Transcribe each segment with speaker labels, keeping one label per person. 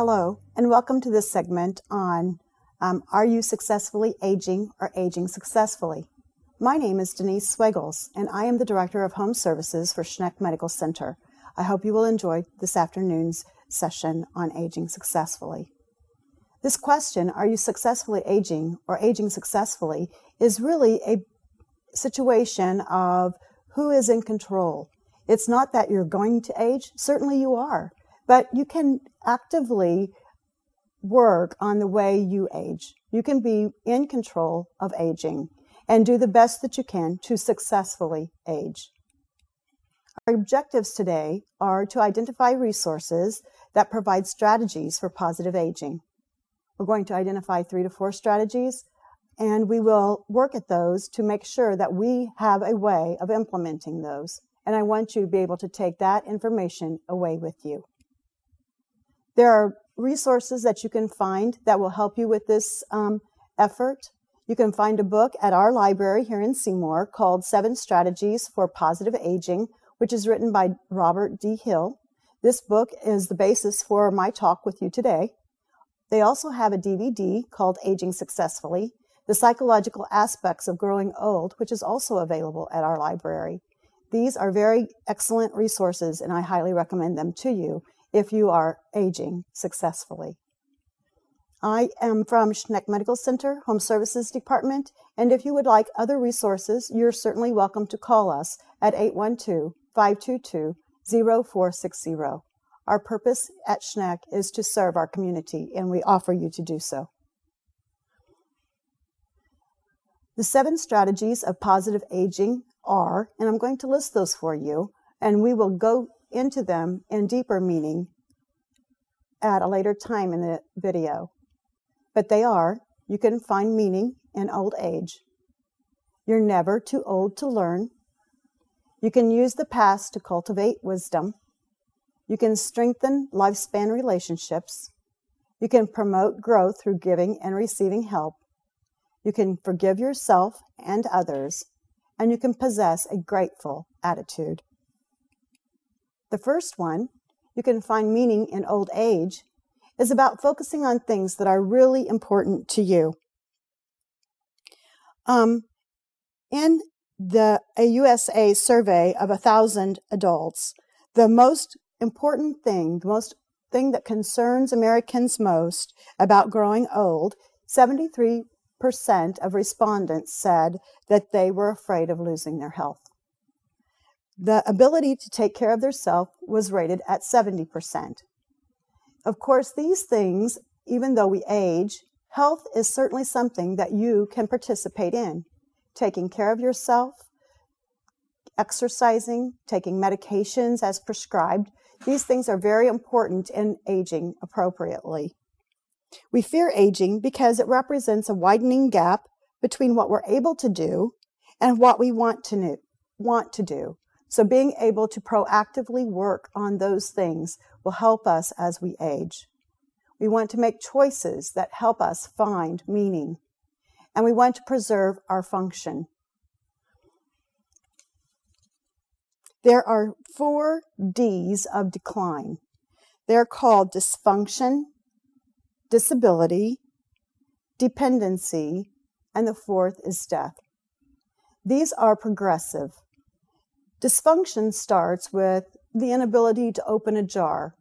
Speaker 1: Hello, and welcome to this segment on Are You Successfully Aging or Aging Successfully? My name is Denise Swagels, and I am the Director of Home Services for Schneck Medical Center. I hope you will enjoy this afternoon's session on aging successfully. This question, are you successfully aging or aging successfully, is really a situation of who is in control. It's not that you're going to age, certainly you are, but you can actively work on the way you age. You can be in control of aging and do the best that you can to successfully age. Our objectives today are to identify resources that provide strategies for positive aging. We're going to identify 3 to 4 strategies, and we will work at those to make sure that we have a way of implementing those. And I want you to be able to take that information away with you. There are resources that you can find that will help you with this effort. You can find a book at our library here in Seymour called 7 Strategies for Positive Aging, which is written by Robert D. Hill. This book is the basis for my talk with you today. They also have a DVD called Aging Successfully, The Psychological Aspects of Growing Old, which is also available at our library. These are very excellent resources, and I highly recommend them to you if you are aging successfully. I am from Schneck Medical Center, Home Services Department, and if you would like other resources, you're certainly welcome to call us at 812-522-0460. Our purpose at Schneck is to serve our community, and we offer you to do so. The 7 strategies of positive aging are, and I'm going to list those for you, and we will go into them in deeper meaning at a later time in the video. But they are, you can find meaning in old age. You're never too old to learn. You can use the past to cultivate wisdom. You can strengthen lifespan relationships. You can promote growth through giving and receiving help. You can forgive yourself and others, and you can possess a grateful attitude. The first one, you can find meaning in old age, is about focusing on things that are really important to you. In a USA survey of 1,000 adults, the most important thing, the thing that concerns Americans most about growing old, 73% of respondents said that they were afraid of losing their health. The ability to take care of theirself was rated at 70%. Of course, these things, even though we age, health is certainly something that you can participate in. Taking care of yourself, exercising, taking medications as prescribed, these things are very important in aging appropriately. We fear aging because it represents a widening gap between what we're able to do and what we want to do. So being able to proactively work on those things will help us as we age. We want to make choices that help us find meaning, and we want to preserve our function. There are 4 Ds of decline. They're called dysfunction, disability, dependency, and the 4th is death. These are progressive. Dysfunction starts with the inability to open a jar,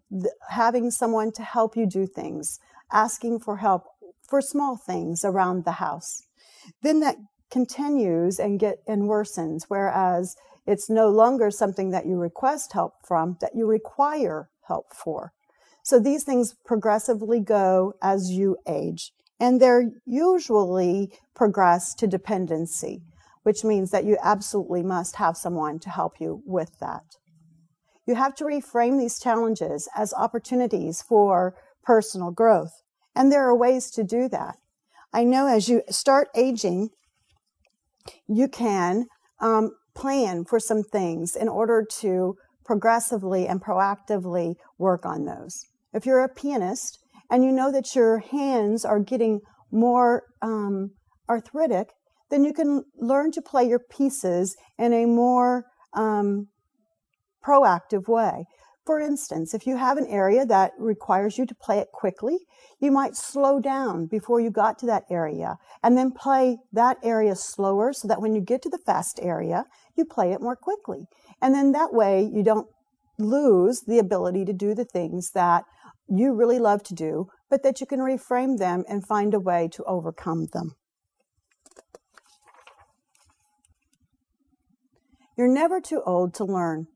Speaker 1: having someone to help you do things, asking for help for small things around the house. Then that continues and worsens, whereas it's no longer something that you request help from, that you require help for. So these things progressively go as you age, and they're usually progress to dependency, which means that you absolutely must have someone to help you with that. You have to reframe these challenges as opportunities for personal growth, and there are ways to do that. I know as you start aging, you can plan for some things in order to progressively and proactively work on those. If you're a pianist and you know that your hands are getting more arthritic, then you can learn to play your pieces in a more proactive way. For instance, if you have an area that requires you to play it quickly, you might slow down before you got to that area and then play that area slower so that when you get to the fast area, you play it more quickly. And then that way you don't lose the ability to do the things that you really love to do, but that you can reframe them and find a way to overcome them. You're never too old to learn.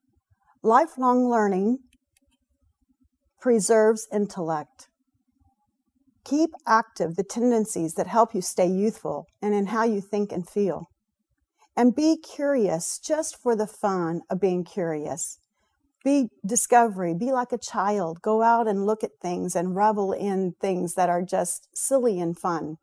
Speaker 1: Lifelong learning preserves intellect. Keep active the tendencies that help you stay youthful and in how you think and feel. And be curious just for the fun of being curious. Be discovery, be like a child. Go out and look at things and revel in things that are just silly and fun.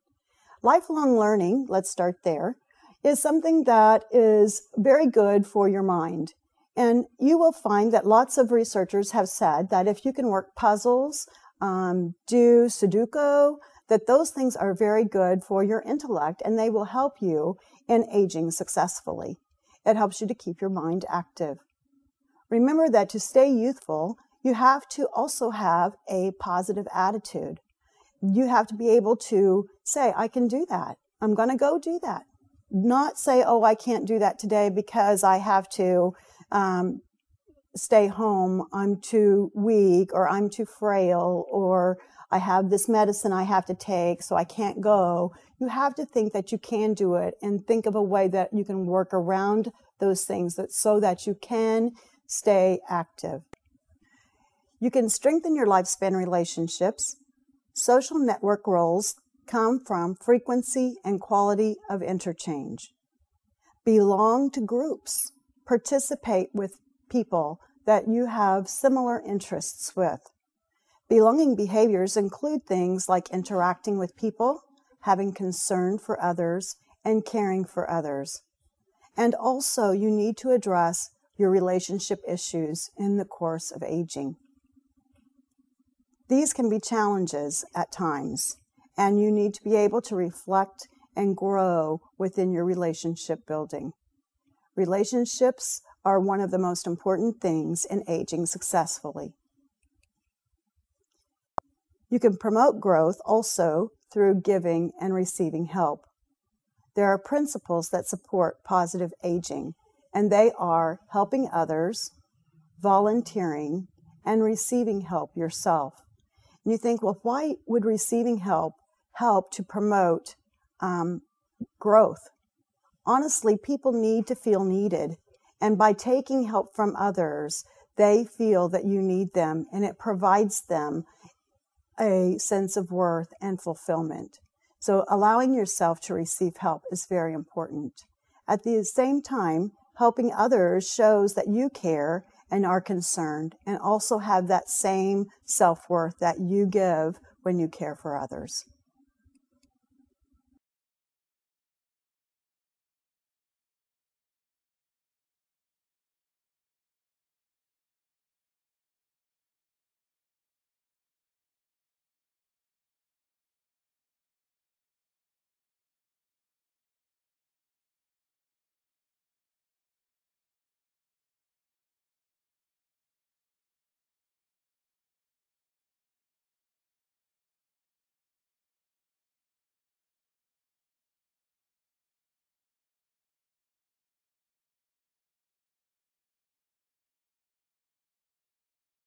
Speaker 1: Lifelong learning, let's start there, is something that is very good for your mind. And you will find that lots of researchers have said that if you can work puzzles, do Sudoku, that those things are very good for your intellect and they will help you in aging successfully. It helps you to keep your mind active. Remember that to stay youthful, you have to also have a positive attitude. You have to be able to say, I can do that. I'm going to go do that. Not say, oh, I can't do that today because I have to stay home, I'm too weak, or I'm too frail, or I have this medicine I have to take, so I can't go. You have to think that you can do it and think of a way that you can work around those things so that you can stay active. You can strengthen your lifespan relationships. Social network roles come from frequency and quality of interchange. Belong to groups. Participate with people that you have similar interests with. Belonging behaviors include things like interacting with people, having concern for others, and caring for others. And also, you need to address your relationship issues in the course of aging. These can be challenges at times, and you need to be able to reflect and grow within your relationship building. Relationships are one of the most important things in aging successfully. You can promote growth also through giving and receiving help. There are principles that support positive aging, and they are helping others, volunteering, and receiving help yourself. And you think, well, why would receiving help to promote growth? Honestly, people need to feel needed. And by taking help from others, they feel that you need them, and it provides them a sense of worth and fulfillment. So allowing yourself to receive help is very important. At the same time, helping others shows that you care and are concerned, and also have that same self-worth that you give when you care for others.